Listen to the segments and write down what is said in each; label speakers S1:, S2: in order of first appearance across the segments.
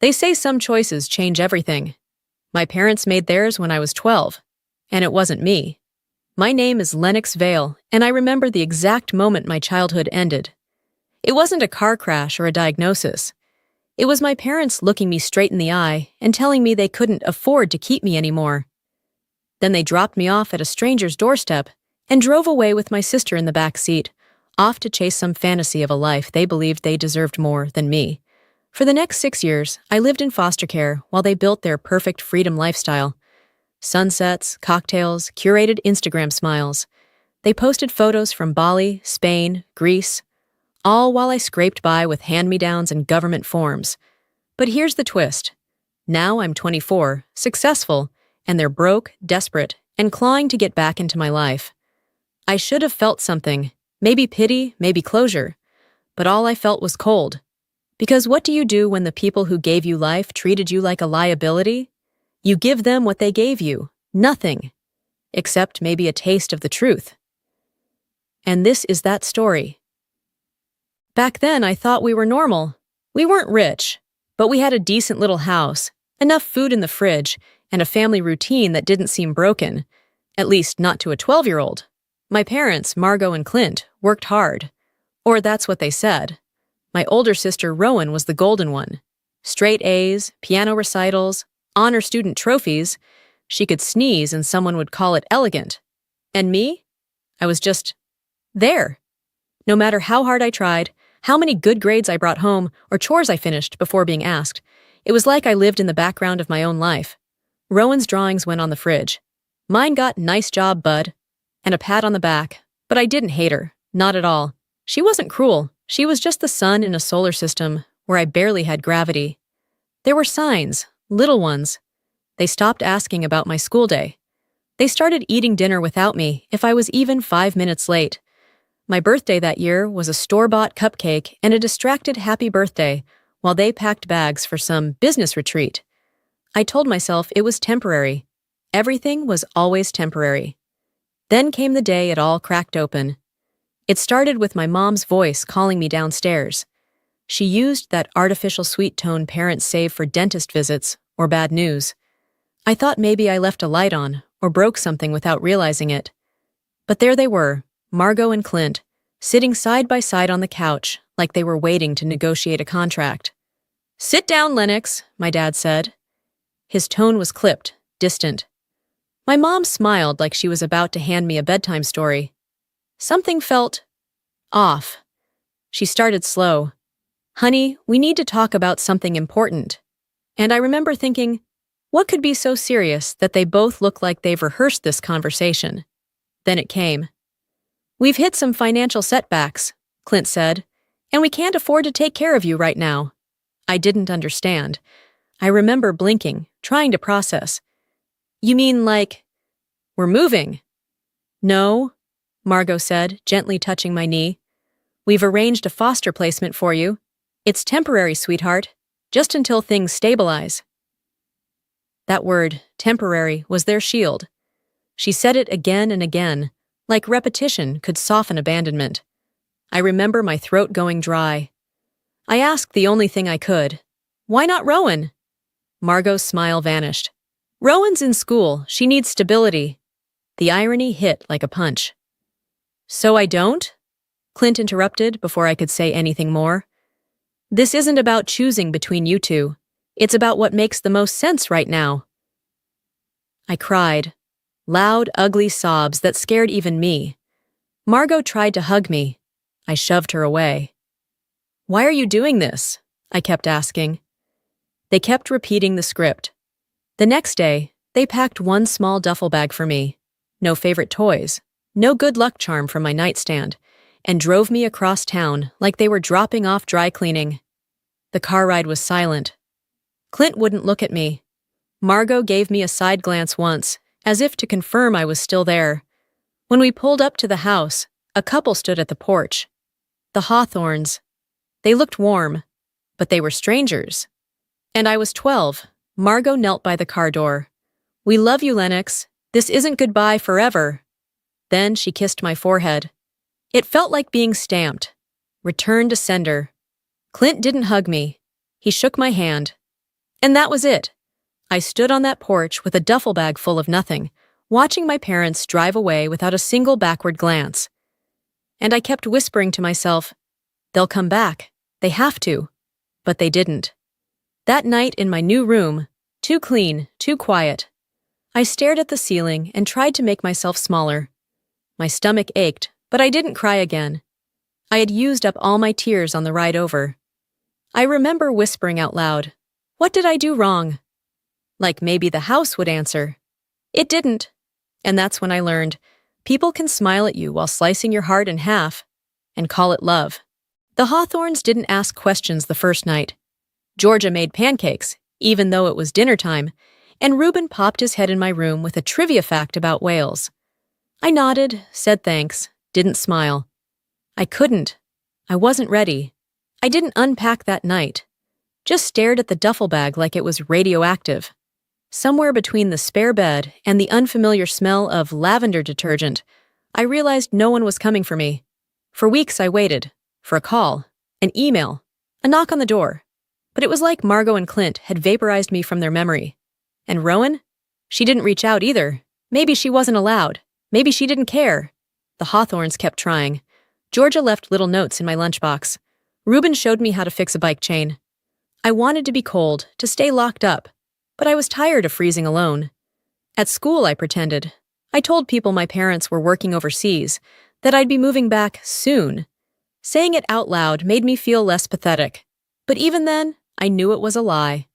S1: They say some choices change everything. My parents made theirs when I was 12, and it wasn't me. My name is Lennox Vale, and I remember the exact moment my childhood ended. It wasn't a car crash or a diagnosis. It was my parents looking me straight in the eye and telling me they couldn't afford to keep me anymore. Then they dropped me off at a stranger's doorstep and drove away with my sister in the back seat, off to chase some fantasy of a life they believed they deserved more than me. For the next 6 years, I lived in foster care while they built their perfect freedom lifestyle. Sunsets, cocktails, curated Instagram smiles. They posted photos from Bali, Spain, Greece, all while I scraped by with hand-me-downs and government forms. But here's the twist. Now I'm 24, successful, and they're broke, desperate, and clawing to get back into my life. I should have felt something, maybe pity, maybe closure, but all I felt was cold. Because what do you do when the people who gave you life treated you like a liability? You give them what they gave you, nothing, except maybe a taste of the truth. And this is that story. Back then, I thought we were normal. We weren't rich, but we had a decent little house, enough food in the fridge, and a family routine that didn't seem broken, at least not to a 12-year-old. My parents, Margot and Clint, worked hard. Or that's what they said. My older sister, Rowan, was the golden one. Straight A's, piano recitals, honor student trophies. She could sneeze and someone would call it elegant. And me? I was just there. No matter how hard I tried, how many good grades I brought home, or chores I finished before being asked, it was like I lived in the background of my own life. Rowan's drawings went on the fridge. Mine got "nice job, bud," and a pat on the back, but I didn't hate her, not at all. She wasn't cruel. She was just the sun in a solar system where I barely had gravity. There were signs, little ones. They stopped asking about my school day. They started eating dinner without me if I was even 5 minutes late. My birthday that year was a store-bought cupcake and a distracted happy birthday while they packed bags for some business retreat. I told myself it was temporary. Everything was always temporary. Then came the day it all cracked open. It started with my mom's voice calling me downstairs. She used that artificial sweet tone parents save for dentist visits or bad news. I thought maybe I left a light on or broke something without realizing it. But there they were, Margot and Clint, sitting side by side on the couch like they were waiting to negotiate a contract. "Sit down, Lennox," my dad said. His tone was clipped, distant. My mom smiled like she was about to hand me a bedtime story. Something felt off. She started slow. "Honey, we need to talk about something important." And I remember thinking, what could be so serious that they both look like they've rehearsed this conversation? Then it came. "We've hit some financial setbacks," Clint said, "and we can't afford to take care of you right now." I didn't understand. I remember blinking, trying to process. "You mean like, we're moving?" "No," Margot said, gently touching my knee. "We've arranged a foster placement for you. It's temporary, sweetheart, just until things stabilize." That word, temporary, was their shield. She said it again and again, like repetition could soften abandonment. I remember my throat going dry. I asked the only thing I could. "Why not Rowan?" Margot's smile vanished. "Rowan's in school. She needs stability." The irony hit like a punch. "So I don't?" Clint interrupted before I could say anything more. "This isn't about choosing between you two. It's about what makes the most sense right now." I cried. Loud, ugly sobs that scared even me. Margot tried to hug me. I shoved her away. "Why are you doing this?" I kept asking. They kept repeating the script. The next day, they packed one small duffel bag for me. No favorite toys, no good luck charm from my nightstand, and drove me across town like they were dropping off dry cleaning. The car ride was silent. Clint wouldn't look at me. Margot gave me a side glance once, as if to confirm I was still there. When we pulled up to the house, a couple stood at the porch. The Hawthorns. They looked warm, but they were strangers. And I was 12. Margot knelt by the car door. "We love you, Lennox. This isn't goodbye forever." Then she kissed my forehead. It felt like being stamped. Return to sender. Clint didn't hug me. He shook my hand. And that was it. I stood on that porch with a duffel bag full of nothing, watching my parents drive away without a single backward glance. And I kept whispering to myself, they'll come back. They have to. But they didn't. That night in my new room, too clean, too quiet, I stared at the ceiling and tried to make myself smaller. My stomach ached, but I didn't cry again. I had used up all my tears on the ride over. I remember whispering out loud, "What did I do wrong?" Like maybe the house would answer. It didn't. And that's when I learned, people can smile at you while slicing your heart in half and call it love. The Hawthorns didn't ask questions the first night. Georgia made pancakes, even though it was dinner time, and Reuben popped his head in my room with a trivia fact about whales. I nodded, said thanks, didn't smile. I couldn't. I wasn't ready. I didn't unpack that night. Just stared at the duffel bag like it was radioactive. Somewhere between the spare bed and the unfamiliar smell of lavender detergent, I realized no one was coming for me. For weeks I waited. For a call, an email, a knock on the door. But it was like Margot and Clint had vaporized me from their memory. And Rowan? She didn't reach out either. Maybe she wasn't allowed. Maybe she didn't care. The Hawthorns kept trying. Georgia left little notes in my lunchbox. Reuben showed me how to fix a bike chain. I wanted to be cold, to stay locked up, but I was tired of freezing alone. At school, I pretended. I told people my parents were working overseas, that I'd be moving back soon. Saying it out loud made me feel less pathetic. But even then, I knew it was a lie.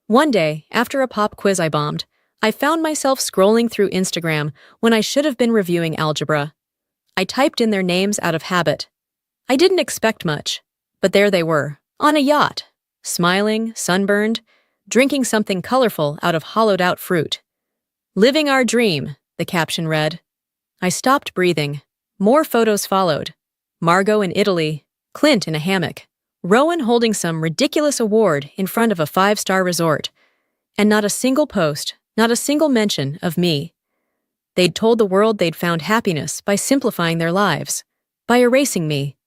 S1: One day, after a pop quiz I bombed, I found myself scrolling through Instagram when I should have been reviewing algebra. I typed in their names out of habit. I didn't expect much, but there they were, on a yacht, smiling, sunburned, drinking something colorful out of hollowed-out fruit. "Living our dream," the caption read. I stopped breathing. More photos followed. Margot in Italy, Clint in a hammock, Rowan holding some ridiculous award in front of a 5-star resort, and not a single post, not a single mention of me. They'd told the world they'd found happiness by simplifying their lives, by erasing me.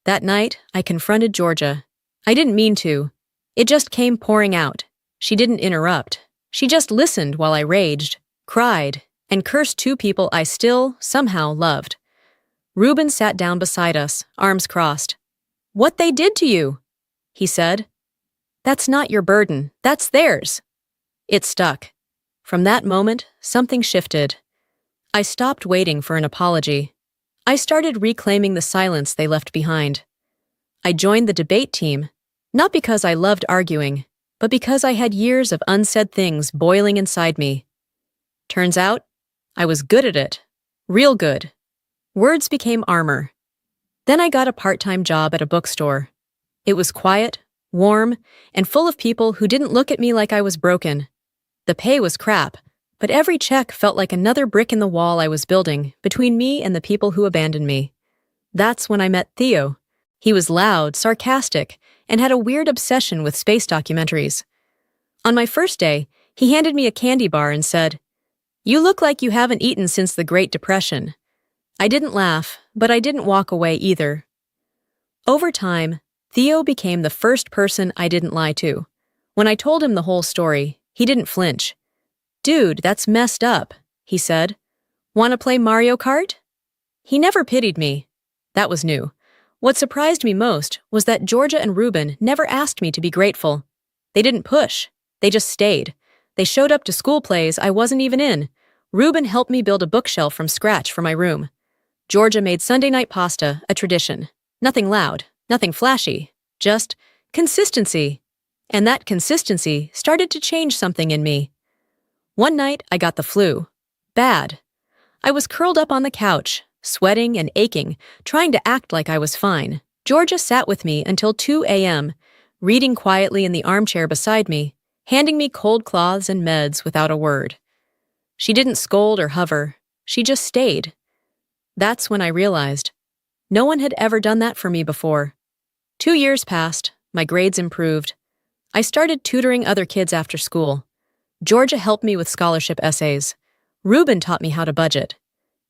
S1: That night, I confronted Georgia. I didn't mean to. It just came pouring out. She didn't interrupt. She just listened while I raged, cried, and cursed 2 people I still, somehow, loved. Reuben sat down beside us, arms crossed. "What they did to you," he said. "That's not your burden. That's theirs." It stuck. From that moment, something shifted. I stopped waiting for an apology. I started reclaiming the silence they left behind. I joined the debate team, not because I loved arguing, but because I had years of unsaid things boiling inside me. Turns out, I was good at it. Real good. Words became armor. Then I got a part-time job at a bookstore. It was quiet, warm, and full of people who didn't look at me like I was broken. The pay was crap, but every check felt like another brick in the wall I was building between me and the people who abandoned me. That's when I met Theo. He was loud, sarcastic, and had a weird obsession with space documentaries. On my first day, he handed me a candy bar and said, "You look like you haven't eaten since the Great Depression." I didn't laugh, but I didn't walk away either. Over time, Theo became the first person I didn't lie to. When I told him the whole story, he didn't flinch. "Dude, that's messed up," he said. "Wanna play Mario Kart?" He never pitied me. That was new. What surprised me most was that Georgia and Reuben never asked me to be grateful. They didn't push. They just stayed. They showed up to school plays I wasn't even in. Reuben helped me build a bookshelf from scratch for my room. Georgia made Sunday night pasta a tradition. Nothing loud, nothing flashy, just consistency. And that consistency started to change something in me. One night, I got the flu. Bad. I was curled up on the couch, sweating and aching, trying to act like I was fine. Georgia sat with me until 2 a.m., reading quietly in the armchair beside me, handing me cold cloths and meds without a word. She didn't scold or hover. She just stayed. That's when I realized no one had ever done that for me before. 2 years passed. My grades improved. I started tutoring other kids after school. Georgia helped me with scholarship essays. Reuben taught me how to budget.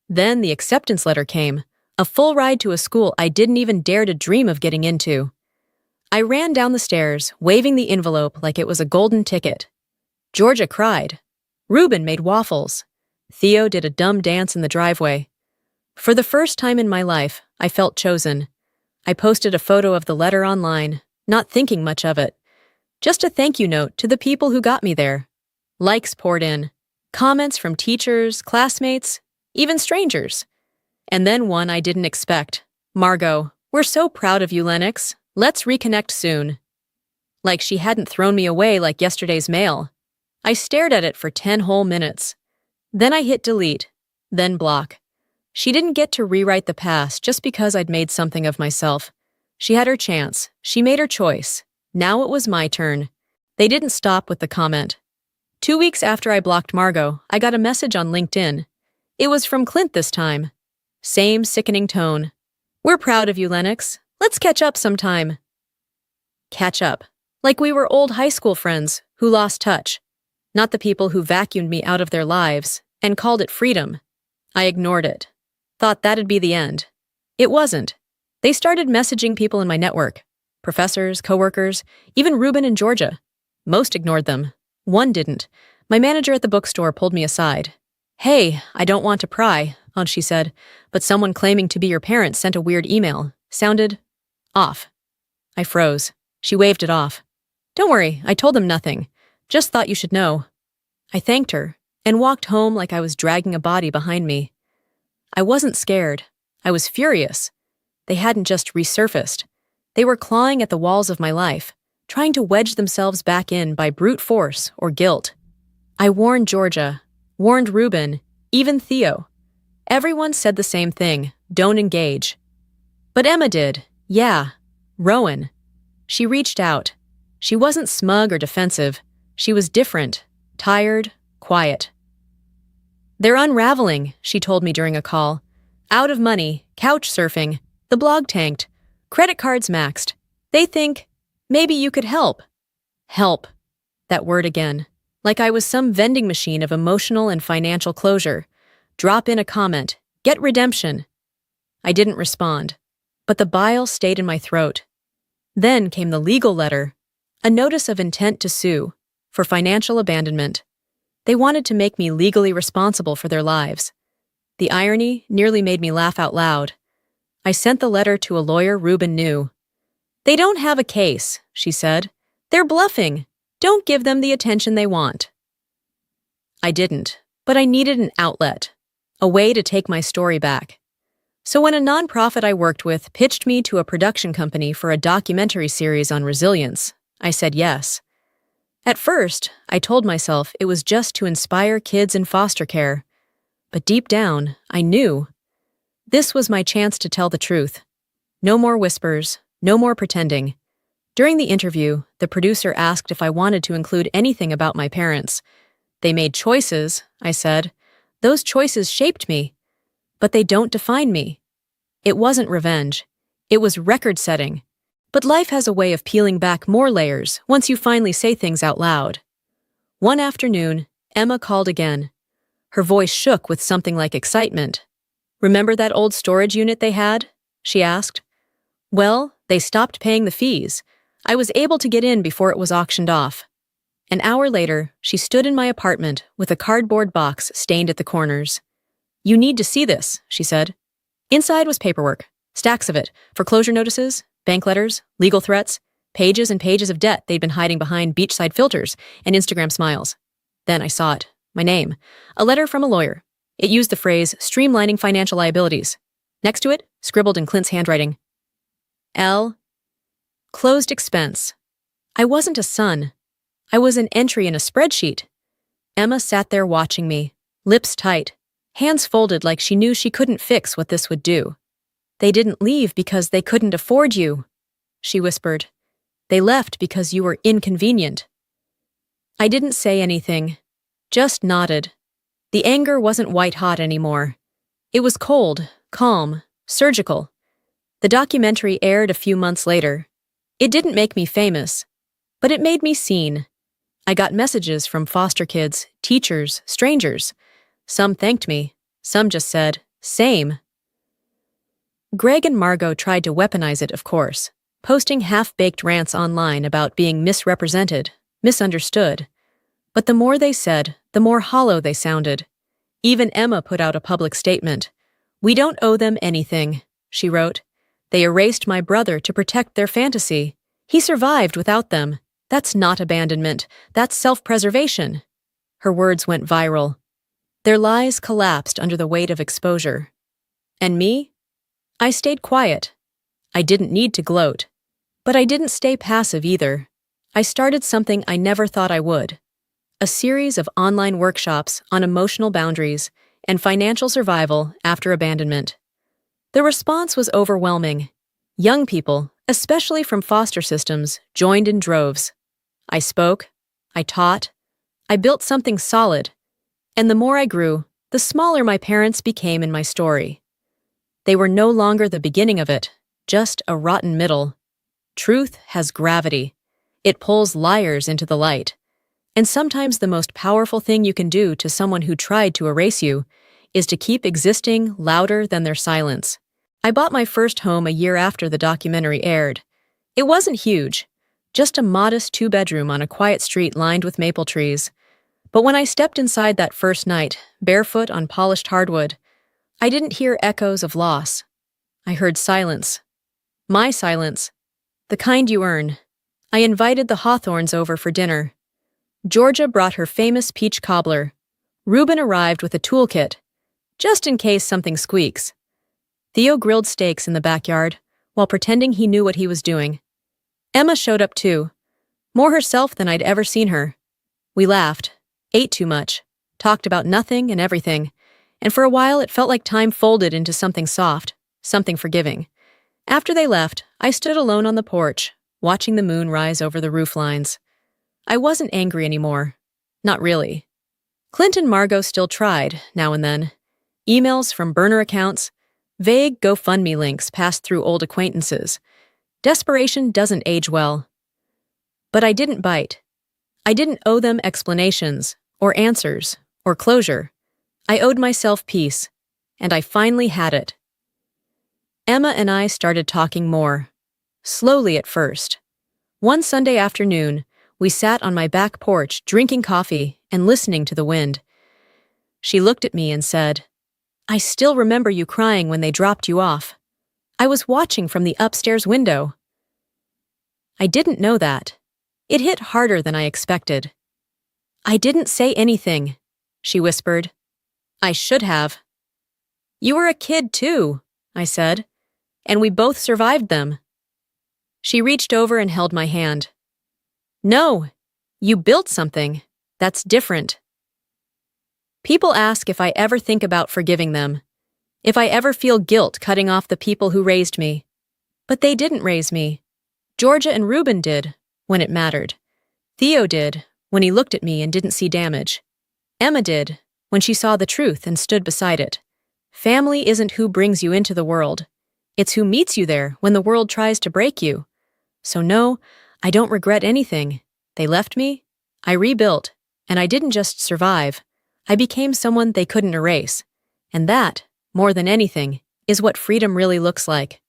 S1: Then the acceptance letter came, a full ride to a school I didn't even dare to dream of getting into. I ran down the stairs, waving the envelope like it was a golden ticket. Georgia cried. Reuben made waffles. Theo did a dumb dance in the driveway. For the first time in my life, I felt chosen. I posted a photo of the letter online, not thinking much of it. Just a thank you note to the people who got me there. Likes poured in. Comments from teachers, classmates, even strangers. And then one I didn't expect. Margot, we're so proud of you, Lennox. Let's reconnect soon. Like she hadn't thrown me away like yesterday's mail. I stared at it for 10 whole minutes. Then I hit delete, then block. She didn't get to rewrite the past just because I'd made something of myself. She had her chance. She made her choice. Now it was my turn. They didn't stop with the comment. 2 weeks after I blocked Margot, I got a message on LinkedIn. It was from Clint this time. Same sickening tone. We're proud of you, Lennox. Let's catch up sometime. Catch up. Like we were old high school friends who lost touch. Not the people who vacuumed me out of their lives and called it freedom. I ignored it. Thought that'd be the end. It wasn't. They started messaging people in my network. Professors, coworkers, even Reuben and Georgia. Most ignored them. One didn't. My manager at the bookstore pulled me aside. Hey, I don't want to pry, she said, but someone claiming to be your parents sent a weird email. Sounded off. I froze. She waved it off. Don't worry, I told them nothing. Just thought you should know. I thanked her and walked home like I was dragging a body behind me. I wasn't scared. I was furious. They hadn't just resurfaced. They were clawing at the walls of my life, trying to wedge themselves back in by brute force or guilt. I warned Georgia, warned Reuben, even Theo. Everyone said the same thing, don't engage. But Emma did, yeah. Rowan. She reached out. She wasn't smug or defensive. She was different, tired, quiet. They're unraveling, she told me during a call. Out of money, couch surfing, the blog tanked, credit cards maxed. They think, maybe you could help. Help. That word again. Like I was some vending machine of emotional and financial closure. Drop in a comment, get redemption. I didn't respond, but the bile stayed in my throat. Then came the legal letter, a notice of intent to sue, for financial abandonment. They wanted to make me legally responsible for their lives. The irony nearly made me laugh out loud. I sent the letter to a lawyer Reuben knew. They don't have a case, she said. They're bluffing. Don't give them the attention they want. I didn't, but I needed an outlet, a way to take my story back. So when a nonprofit I worked with pitched me to a production company for a documentary series on resilience, I said yes. At first, I told myself it was just to inspire kids in foster care. But deep down, I knew. This was my chance to tell the truth. No more whispers, no more pretending. During the interview, the producer asked if I wanted to include anything about my parents. They made choices, I said. Those choices shaped me. But they don't define me. It wasn't revenge. It was record-setting. But life has a way of peeling back more layers once you finally say things out loud. One afternoon, Emma called again. Her voice shook with something like excitement. Remember that old storage unit they had? She asked. Well, they stopped paying the fees. I was able to get in before it was auctioned off. An hour later, she stood in my apartment with a cardboard box stained at the corners. You need to see this, she said. Inside was paperwork, stacks of it, foreclosure notices, bank letters, legal threats, pages and pages of debt they'd been hiding behind beachside filters and Instagram smiles. Then I saw it, my name, a letter from a lawyer. It used the phrase, streamlining financial liabilities. Next to it, scribbled in Clint's handwriting. L. Closed expense. I wasn't a son. I was an entry in a spreadsheet. Emma sat there watching me, lips tight, hands folded like she knew she couldn't fix what this would do. They didn't leave because they couldn't afford you, she whispered. They left because you were inconvenient. I didn't say anything, just nodded. The anger wasn't white-hot anymore. It was cold, calm, surgical. The documentary aired a few months later. It didn't make me famous, but it made me seen. I got messages from foster kids, teachers, strangers. Some thanked me. Some just said, same. Greg and Margot tried to weaponize it, of course. posting half-baked rants online about being misrepresented, misunderstood. But the more they said, the more hollow they sounded. Even Emma put out a public statement. "We don't owe them anything," she wrote. "They erased my brother to protect their fantasy. He survived without them. That's not abandonment. That's self-preservation." Her words went viral. Their lies collapsed under the weight of exposure. And me? I stayed quiet. I didn't need to gloat. But I didn't stay passive either. I started something I never thought I would. A series of online workshops on emotional boundaries and financial survival after abandonment. The response was overwhelming. Young people, especially from foster systems, joined in droves. I spoke, I taught, I built something solid, and the more I grew, the smaller my parents became in my story. They were no longer the beginning of it, just a rotten middle. Truth has gravity. It pulls liars into the light. And sometimes the most powerful thing you can do to someone who tried to erase you is to keep existing louder than their silence. I bought my first home a year after the documentary aired. It wasn't huge, just a modest 2-bedroom on a quiet street lined with maple trees. But when I stepped inside that first night, barefoot on polished hardwood, I didn't hear echoes of loss. I heard silence. My silence. The kind you earn. I invited the Hawthorns over for dinner. Georgia brought her famous peach cobbler. Reuben arrived with a toolkit, just in case something squeaks. Theo grilled steaks in the backyard, while pretending he knew what he was doing. Emma showed up too, more herself than I'd ever seen her. We laughed, ate too much, talked about nothing and everything, and for a while it felt like time folded into something soft, something forgiving. After they left, I stood alone on the porch, watching the moon rise over the roof lines. I wasn't angry anymore. Not really. Clint and Margot still tried, now and then. Emails from burner accounts, vague GoFundMe links passed through old acquaintances. Desperation doesn't age well. But I didn't bite. I didn't owe them explanations, or answers, or closure. I owed myself peace, and I finally had it. Emma and I started talking more. Slowly at first. One Sunday afternoon, we sat on my back porch drinking coffee and listening to the wind. She looked at me and said, "I still remember you crying when they dropped you off. I was watching from the upstairs window." I didn't know that. It hit harder than I expected. "I didn't say anything," she whispered. "I should have." "You were a kid too," I said, "and we both survived them." She reached over and held my hand. "No, you built something. That's different." People ask if I ever think about forgiving them, if I ever feel guilt cutting off the people who raised me. But they didn't raise me. Georgia and Reuben did, when it mattered. Theo did, when he looked at me and didn't see damage. Emma did, when she saw the truth and stood beside it. Family isn't who brings you into the world. It's who meets you there when the world tries to break you. So no, I don't regret anything. They left me, I rebuilt, and I didn't just survive. I became someone they couldn't erase. And that, more than anything, is what freedom really looks like.